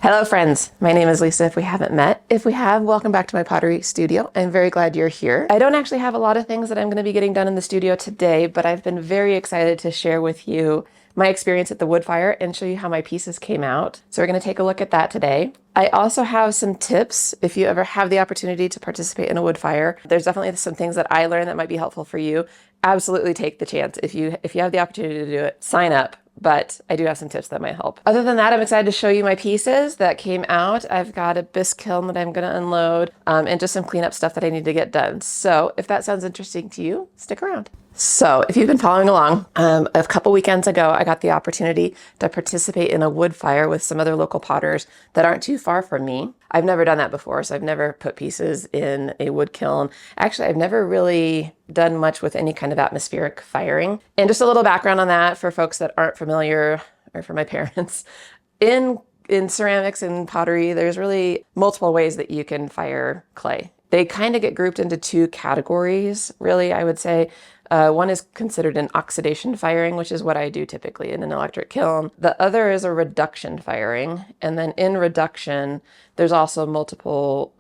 Hello friends, my name is Lisa if we haven't met. If we have, welcome back to my pottery studio. I'm very glad you're here. I don't actually have a lot of things that I'm going to be getting done in the studio today, but I've been very excited to share with you my experience at the woodfire and show you how my pieces came out. So we're going to take a look at that today. I also have some tips if you ever have the opportunity to participate in a woodfire. There's definitely some things that I learned that might be helpful for you. Absolutely take the chance. If you have the opportunity to do it, sign up. But I do have some tips that might help. Other than that, I'm excited to show you my pieces that came out. I've got a bisque kiln that I'm going to unload and just some cleanup stuff that I need to get done. So if that sounds interesting to you, stick around. So if you've been following along, a couple weekends ago, I got the opportunity to participate in a wood fire with some other local potters that aren't too far from me. I've never done that before, so I've never put pieces in a wood kiln. Actually, I've never really done much with any kind of atmospheric firing. And just a little background on that for folks that aren't familiar, or for my parents. In ceramics and pottery, there's really multiple ways that you can fire clay. They kind of get grouped into two categories, really, I would say. One is considered an oxidation firing, which is what I do typically in an electric kiln. The other is a reduction firing. And then in reduction, there's also multiple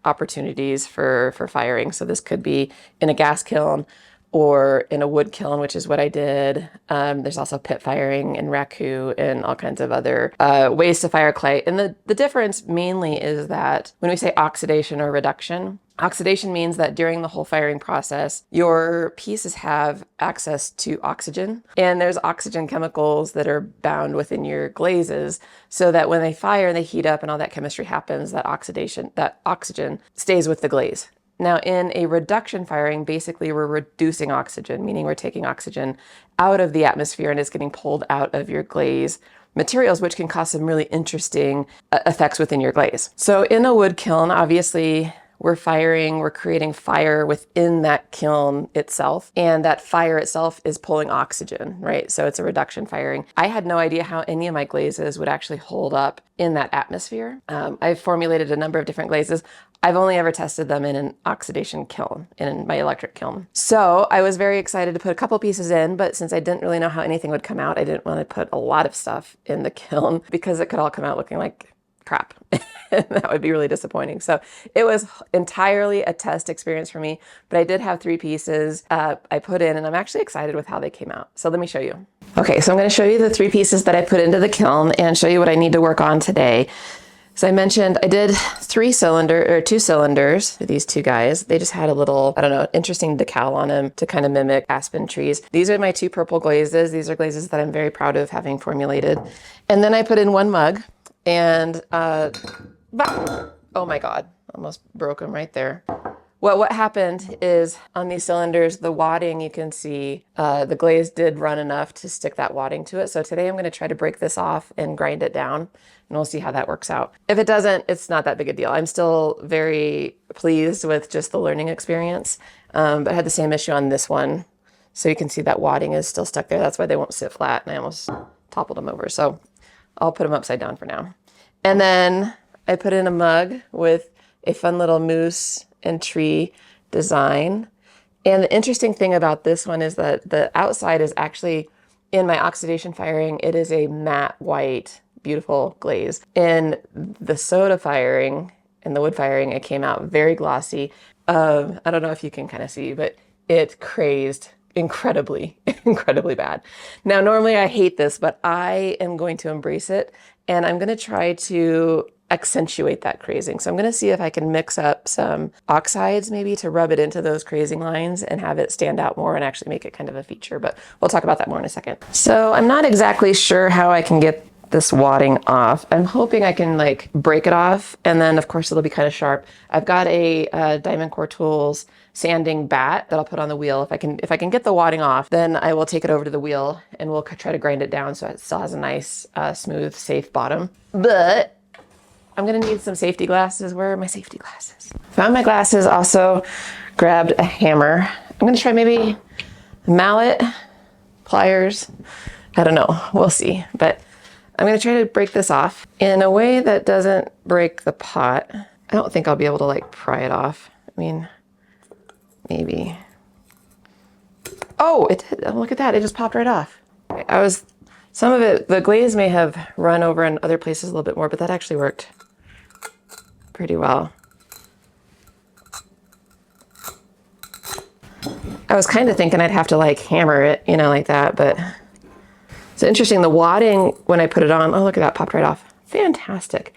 opportunities for firing. So this could be in a gas kiln or in a wood kiln, which is what I did. There's also pit firing and raku and all kinds of other ways to fire clay. And the difference mainly is that when we say oxidation or reduction, oxidation means that during the whole firing process, your pieces have access to oxygen, and there's oxygen chemicals that are bound within your glazes so that when they fire and they heat up and all that chemistry happens, that oxygen stays with the glaze. Now in a reduction firing, basically we're reducing oxygen, meaning we're taking oxygen out of the atmosphere and it's getting pulled out of your glaze materials, which can cause some really interesting effects within your glaze. So in a wood kiln, obviously we're creating fire within that kiln itself, and that fire itself is pulling oxygen, right? So it's a reduction firing. I had no idea how any of my glazes would actually hold up in that atmosphere. I've formulated a number of different glazes. I've only ever tested them in an oxidation kiln, in my electric kiln. So I was very excited to put a couple pieces in, but since I didn't really know how anything would come out, I didn't want to put a lot of stuff in the kiln because it could all come out looking like crap. That would be really disappointing. So it was entirely a test experience for me, but I did have 3 pieces I put in, and I'm actually excited with how they came out. So let me show you. Okay, so I'm going to show you the 3 pieces that I put into the kiln and show you what I need to work on today. So I mentioned I did 2 cylinders for these 2 guys. They just had a little, I don't know, interesting decal on them to kind of mimic aspen trees. These are my 2 purple glazes. These are glazes that I'm very proud of having formulated. And then I put in 1 mug and, oh my God, almost broke them right there. Well, what happened is on these cylinders, the wadding, you can see the glaze did run enough to stick that wadding to it. So today I'm going to try to break this off and grind it down, and we'll see how that works out. If it doesn't, it's not that big a deal. I'm still very pleased with just the learning experience, but I had the same issue on this one. So you can see that wadding is still stuck there. That's why they won't sit flat, and I almost toppled them over. So I'll put them upside down for now. And then I put in a mug with a fun little moose and tree design. And the interesting thing about this one is that the outside is actually, in my oxidation firing, it is a matte white, beautiful glaze. In the soda firing and the wood firing, it came out very glossy. I don't know if you can kind of see, but it crazed incredibly bad. Now, normally I hate this, but I am going to embrace it, and I'm going to try to accentuate that crazing. So I'm going to see if I can mix up some oxides maybe to rub it into those crazing lines and have it stand out more and actually make it kind of a feature, but we'll talk about that more in a second. So I'm not exactly sure how I can get this wadding off. I'm hoping I can break it off, and then of course it'll be kind of sharp. I've got a Diamond Core Tools sanding bat that I'll put on the wheel. If I can get the wadding off, then I will take it over to the wheel and we'll try to grind it down so it still has a nice, smooth, safe bottom. But I'm gonna need some safety glasses. Where are my safety glasses? Found my glasses, also grabbed a hammer. I'm gonna try maybe a mallet, pliers. I don't know, we'll see. But I'm gonna try to break this off in a way that doesn't break the pot. I don't think I'll be able to pry it off. I mean, maybe. Oh, it did. Oh, look at that, it just popped right off. I was Some of it, the glaze may have run over in other places a little bit more, but that actually worked pretty well. I was kind of thinking I'd have to like hammer it, you know, like that, but it's interesting. The wadding when I put it on, oh, look at that, popped right off. Fantastic.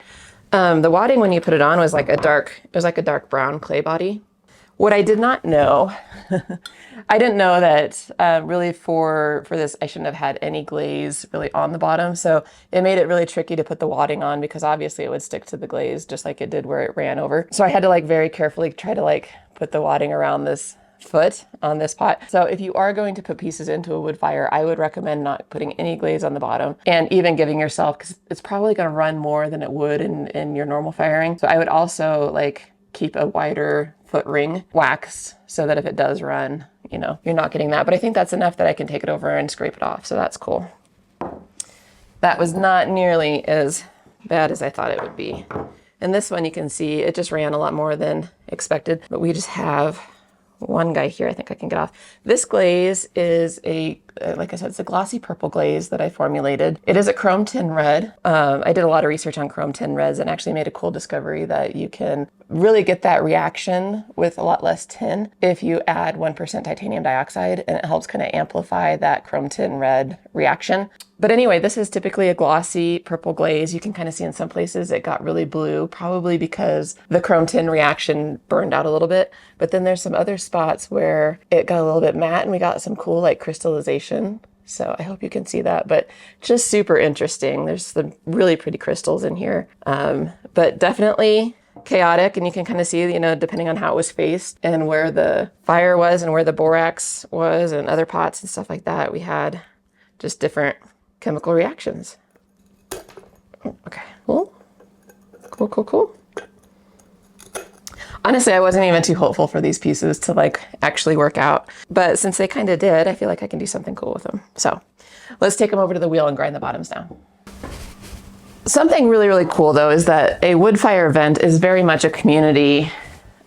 The wadding when you put it on was like it was like a dark brown clay body. What I did not know, I didn't know that really for this, I shouldn't have had any glaze really on the bottom. So it made it really tricky to put the wadding on because obviously it would stick to the glaze just like it did where it ran over. So I had to like very carefully try to like put the wadding around this foot on this pot. So if you are going to put pieces into a wood fire, I would recommend not putting any glaze on the bottom and even giving yourself, because it's probably going to run more than it would in your normal firing. So I would also like keep a wider foot ring waxed so that if it does run, you know, you're not getting that. But I think that's enough that I can take it over and scrape it off. So that's cool. That was not nearly as bad as I thought it would be. And this one you can see it just ran a lot more than expected, but we just have one guy here I think I can get off. This glaze is like I said, it's a glossy purple glaze that I formulated. It is a chrome tin red. I did a lot of research on chrome tin reds and actually made a cool discovery that you can really get that reaction with a lot less tin if you add 1% titanium dioxide, and it helps kind of amplify that chrome tin red reaction. But anyway, this is typically a glossy purple glaze. You can kind of see in some places it got really blue, probably because the chrome tin reaction burned out a little bit. But then there's some other spots where it got a little bit matte and we got some cool like crystallization. So I hope you can see that, but just super interesting. There's some really pretty crystals in here, but definitely chaotic. And you can kind of see, you know, depending on how it was faced and where the fire was and where the borax was and other pots and stuff like that, we had just different chemical reactions. Okay, cool. Cool. Honestly, I wasn't even too hopeful for these pieces to like actually work out, but since they kind of did, I feel like I can do something cool with them. So let's take them over to the wheel and grind the bottoms down. Something really, really cool though is that a wood fire event is very much a community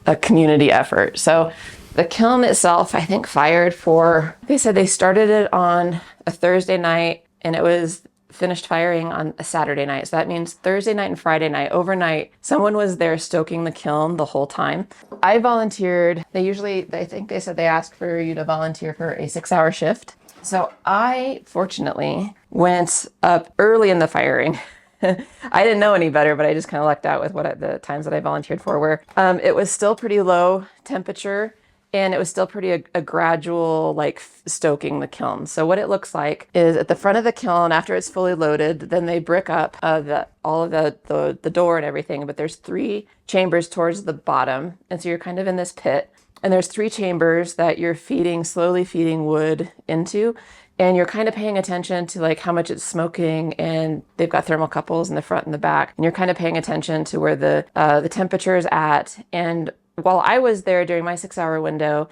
effort. So the kiln itself, I think fired for, they said they started it on a Thursday night and it was finished firing on a Saturday night. So that means Thursday night and Friday night, overnight, someone was there stoking the kiln the whole time. I volunteered. I think they said they asked for you to volunteer for a 6-hour shift. So I fortunately went up early in the firing. I didn't know any better, but I just kind of lucked out with the times that I volunteered for where it was still pretty low temperature. And it was still pretty a gradual like stoking the kiln. So what it looks like is at the front of the kiln, after it's fully loaded, then they brick up all of the door and everything. But there's 3 chambers towards the bottom. And so you're kind of in this pit. And there's 3 chambers that you're slowly feeding wood into. And you're kind of paying attention to like how much it's smoking, and they've got thermocouples in the front and the back. And you're kind of paying attention to where the temperature is at. And while I was there during my 6-hour window,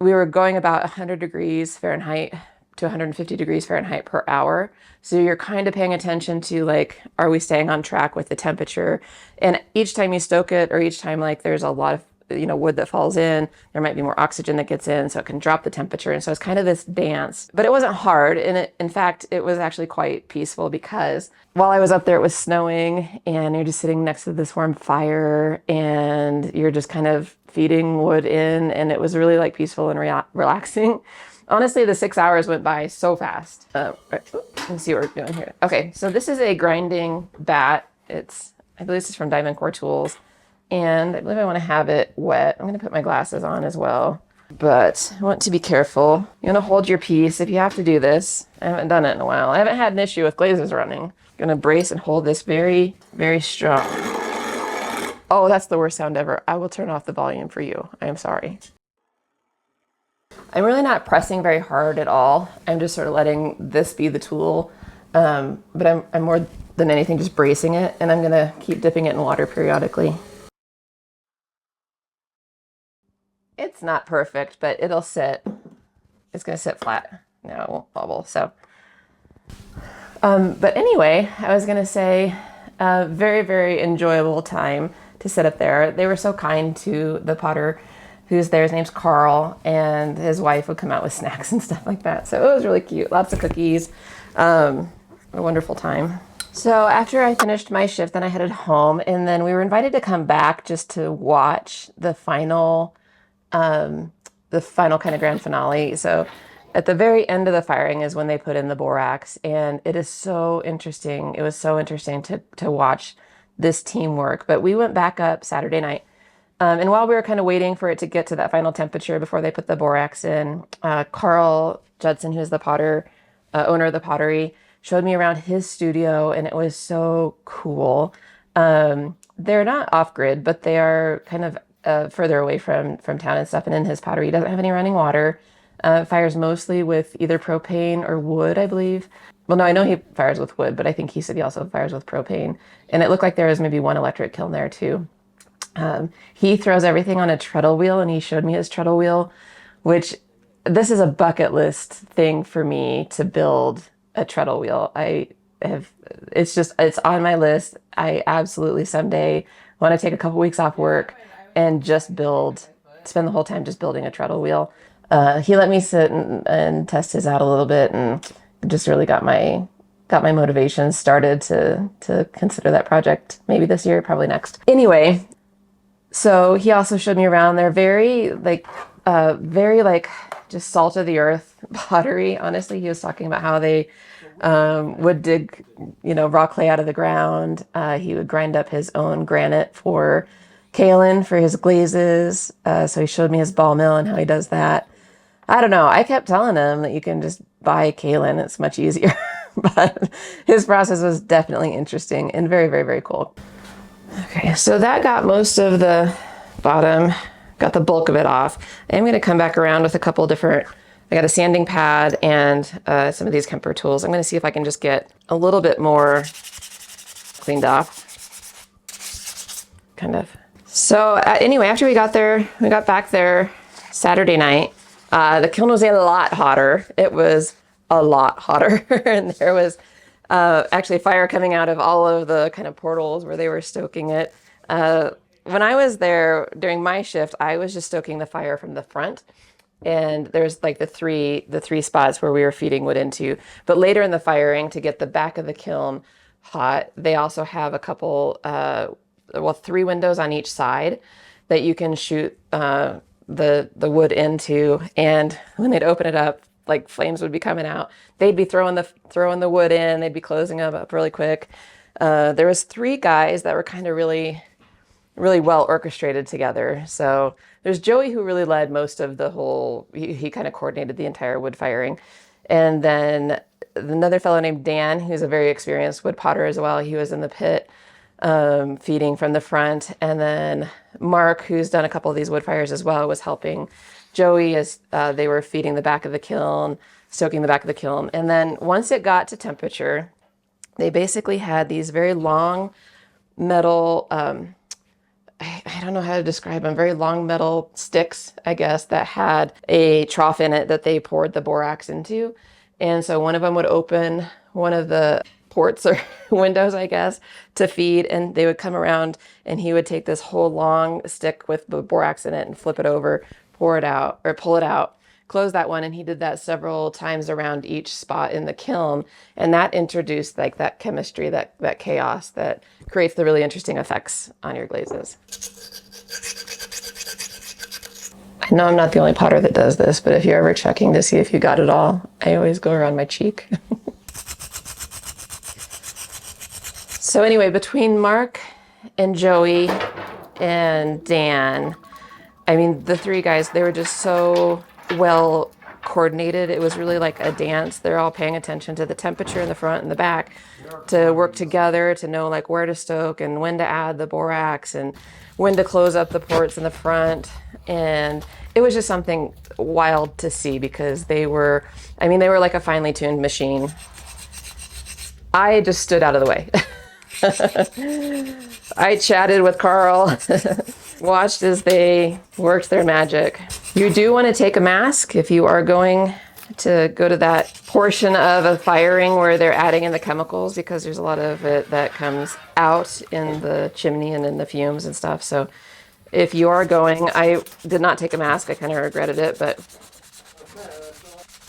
we were going about 100 degrees Fahrenheit to 150 degrees Fahrenheit per hour. So you're kind of paying attention to like, are we staying on track with the temperature? And each time you stoke it, or each time like there's a lot of wood that falls in, there might be more oxygen that gets in, so it can drop the temperature. And so it's kind of this dance, but it wasn't hard. And in fact, it was actually quite peaceful because while I was up there, it was snowing and you're just sitting next to this warm fire and you're just kind of feeding wood in. And it was really like peaceful and relaxing. Honestly, the 6 hours went by so fast. Let's see what we're doing here. Okay, so this is a grinding bat. I believe this is from Diamond Core Tools. And I believe I want to have it wet. I'm going to put my glasses on as well. But I want to be careful. You want to hold your piece if you have to do this. I haven't done it in a while. I haven't had an issue with glazes running. I'm going to brace and hold this very, very strong. Oh, that's the worst sound ever. I will turn off the volume for you. I am sorry. I'm really not pressing very hard at all. I'm just sort of letting this be the tool. But I'm more than anything just bracing it. And I'm going to keep dipping it in water periodically. It's not perfect, but it'll sit. It's going to sit flat. No, it won't bubble. So, but anyway, I was going to say very, very enjoyable time to sit up there. They were so kind to the potter who's there. His name's Carl, and his wife would come out with snacks and stuff like that. So it was really cute. Lots of cookies. A wonderful time. So after I finished my shift, then I headed home, and then we were invited to come back just to watch the final kind of grand finale. So at the very end of the firing is when they put in the borax, and it is so interesting. It was so interesting to watch this teamwork. But we went back up Saturday night. And while we were kind of waiting for it to get to that final temperature before they put the borax in, Carl Judson, who's the potter, owner of the pottery, showed me around his studio, and it was so cool. They're not off grid, but they are kind of further away from town and stuff. And in his pottery, he doesn't have any running water. Fires mostly with either propane or wood, I believe. Well, no, I know he fires with wood, but I think he said he also fires with propane. And it looked like there was maybe one electric kiln there too. He throws everything on a treadle wheel, and he showed me his treadle wheel, which this is a bucket list thing for me to build a treadle wheel. It's on my list. I absolutely someday want to take a couple weeks off work and just spend the whole time just building a treadle wheel. He let me sit and test his out a little bit, and just really got my motivation started to consider that project maybe this year, probably next. Anyway, so he also showed me around. They're very just salt of the earth pottery. Honestly, he was talking about how they would dig, raw clay out of the ground. He would grind up his own granite for kaolin for his glazes. So he showed me his ball mill and how he does that. I don't know. I kept telling him that you can just buy kaolin. It's much easier. But his process was definitely interesting and very, very, very cool. Okay, so that got most of the bottom, got the bulk of it off. I'm going to come back around with a couple different, I got a sanding pad and some of these Kemper tools. I'm going to see if I can just get a little bit more cleaned off. Kind of. So anyway, after we got back there Saturday night, the kiln was a lot hotter. It was a lot hotter. And there was actually fire coming out of all of the kind of portals where they were stoking it. When I was there during my shift, I was just stoking the fire from the front, and there's like the three spots where we were feeding wood into. But later in the firing, to get the back of the kiln hot, they also have a couple, 3 windows on each side that you can shoot the wood into. And when they'd open it up, like flames would be coming out. They'd be throwing the wood in. They'd be closing them up really quick. There was 3 guys that were kind of really, really well orchestrated together. So there's Joey, who really led most of the whole. He kind of coordinated the entire wood firing, and then another fellow named Dan, who's a very experienced wood potter as well. He was in the pit feeding from the front, and then Mark, who's done a couple of these wood fires as well, was helping Joey as they were feeding the back of the kiln, stoking the back of the kiln. And then once it got to temperature, they basically had these very long metal, I don't know how to describe them, very long metal sticks, I guess, that had a trough in it that they poured the borax into. And so one of them would open one of the ports or windows, I guess, to feed, and they would come around, and he would take this whole long stick with the borax in it and flip it over, pour it out or pull it out, close that one. And he did that several times around each spot in the kiln. And that introduced like that chemistry, that chaos that creates the really interesting effects on your glazes. I know I'm not the only potter that does this, but if you're ever checking to see if you got it all, I always go around my cheek. So anyway, between Mark and Joey and Dan, I mean, the 3 guys, they were just so well coordinated. It was really like a dance. They're all paying attention to the temperature in the front and the back to work together to know like where to stoke and when to add the borax and when to close up the ports in the front. And it was just something wild to see because they were like a finely tuned machine. I just stood out of the way. I chatted with Carl, watched as they worked their magic. You do want to take a mask if you are going to go to that portion of a firing where they're adding in the chemicals, because there's a lot of it that comes out in the chimney and in the fumes and stuff. So if you are going, I did not take a mask. I kind of regretted it, but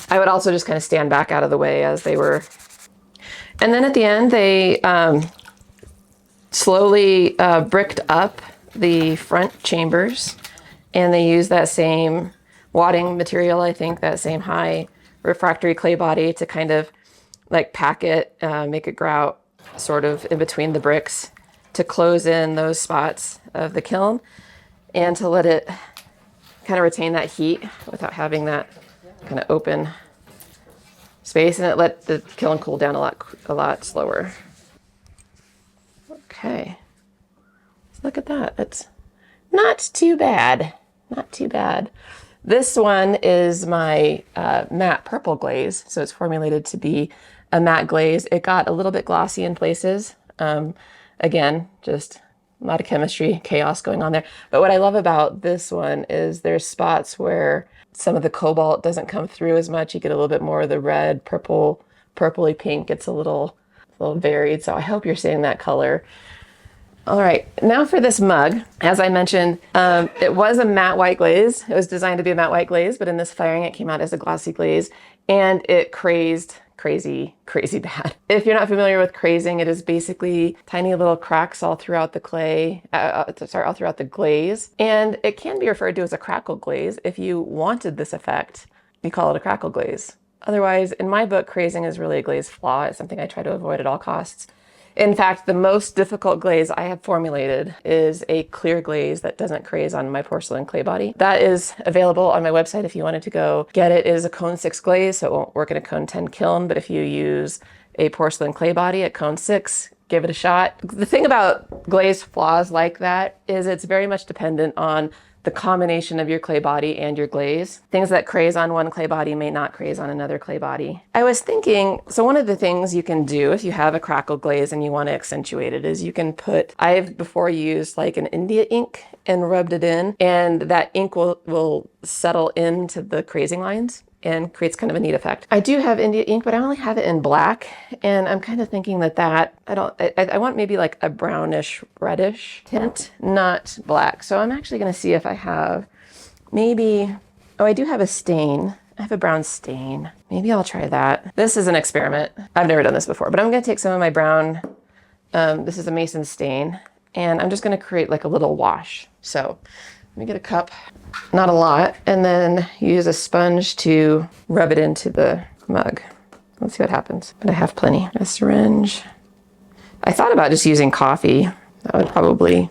I would also just kind of stand back out of the way as they were And then at the end, they slowly bricked up the front chambers, and they used that same wadding material, I think, that same high refractory clay body to kind of like pack it, make it grout sort of in between the bricks to close in those spots of the kiln and to let it kind of retain that heat without having that kind of open space, and it let the kiln cool down a lot slower. Okay, let's look at that. It's not too bad. Not too bad. This one is my matte purple glaze. So it's formulated to be a matte glaze. It got a little bit glossy in places. Again, just a lot of chemistry, chaos going on there. But what I love about this one is there's spots where some of the cobalt doesn't come through as much. You get a little bit more of the red, purple, purpley pink. It's a little varied. So I hope you're seeing that color. All right, now for this mug. As I mentioned, it was a matte white glaze. It was designed to be a matte white glaze, but in this firing, it came out as a glossy glaze, and it crazed crazy bad. If you're not familiar with crazing, it is basically tiny little cracks all throughout the clay, all throughout the glaze. And it can be referred to as a crackle glaze. If you wanted this effect, you call it a crackle glaze. Otherwise, in my book, crazing is really a glaze flaw. It's something I try to avoid at all costs. In fact, the most difficult glaze I have formulated is a clear glaze that doesn't craze on my porcelain clay body. That is available on my website if you wanted to go get it. It is a cone 6 glaze, so it won't work in a cone 10 kiln, but if you use a porcelain clay body at cone 6, give it a shot. The thing about glaze flaws like that is it's very much dependent on the combination of your clay body and your glaze. Things that craze on one clay body may not craze on another clay body. I was thinking, so one of the things you can do if you have a crackle glaze and you want to accentuate it is you can put, I've before used like an India ink and rubbed it in, and that ink will settle into the crazing lines and creates kind of a neat effect. I do have India ink, but I only have it in black, and I'm kind of thinking that I want maybe like a brownish reddish tint, not black. So I'm actually going to see if I have maybe, oh, I do have a stain. I have a brown stain. Maybe I'll try that. This is an experiment. I've never done this before, but I'm going to take some of my brown, this is a mason stain, and I'm just going to create like a little wash. So let me get a cup, not a lot, and then use a sponge to rub it into the mug. Let's see what happens. But I have plenty. A syringe. I thought about just using coffee. That would probably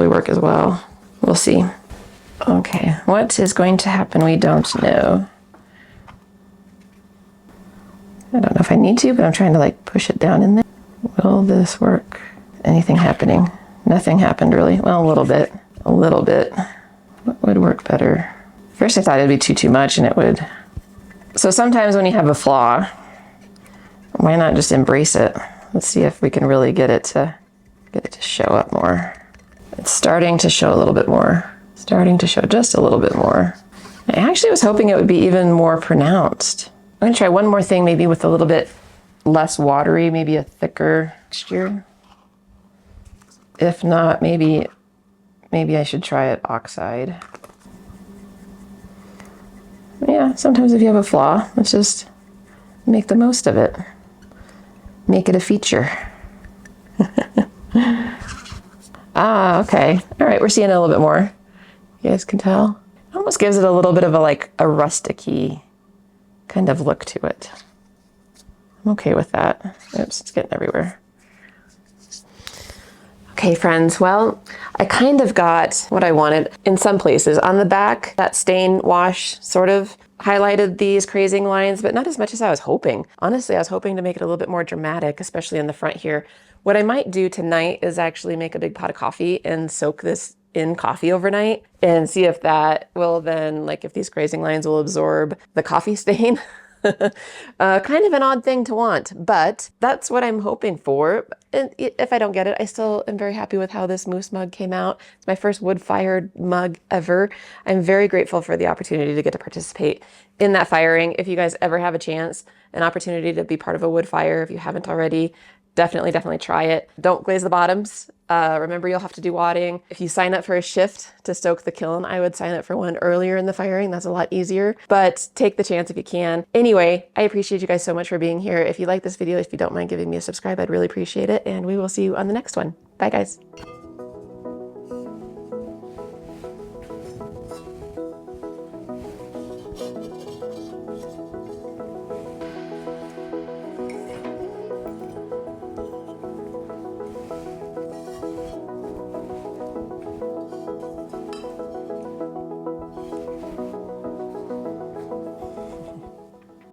work as well. We'll see. Okay, what is going to happen? We don't know. I don't know if I need to, but I'm trying to like push it down in there. Will this work? Anything happening? Nothing happened really. Well, a little bit. A little bit. What would work better? First I thought it'd be too much and it would. So sometimes when you have a flaw, why not just embrace it? Let's see if we can really get it to show up more. It's starting to show a little bit more. Starting to show just a little bit more. I actually was hoping it would be even more pronounced. I'm gonna try one more thing, maybe with a little bit less watery, maybe a thicker texture. If not, maybe I should try it oxide. Yeah, sometimes if you have a flaw, let's just make the most of it. Make it a feature. Ah, okay. All right, we're seeing it a little bit more. You guys can tell. It almost gives it a little bit of a rustic-y kind of look to it. I'm okay with that. Oops, it's getting everywhere. Okay, friends, well, I kind of got what I wanted in some places. On the back, that stain wash sort of highlighted these crazing lines, but not as much as I was hoping. Honestly, I was hoping to make it a little bit more dramatic, especially in the front here. What I might do tonight is actually make a big pot of coffee and soak this in coffee overnight and see if that will then, like if these crazing lines will absorb the coffee stain. Kind of an odd thing to want, but that's what I'm hoping for. And if I don't get it, I still am very happy with how this moose mug came out. It's my first wood-fired mug ever. I'm very grateful for the opportunity to get to participate in that firing. If you guys ever have a chance, an opportunity to be part of a wood fire, if you haven't already, definitely try it. Don't glaze the bottoms. Remember, you'll have to do wadding. If you sign up for a shift to stoke the kiln, I would sign up for one earlier in the firing. That's a lot easier, but take the chance if you can. Anyway, I appreciate you guys so much for being here. If you like this video, if you don't mind giving me a subscribe, I'd really appreciate it. And we will see you on the next one. Bye, guys.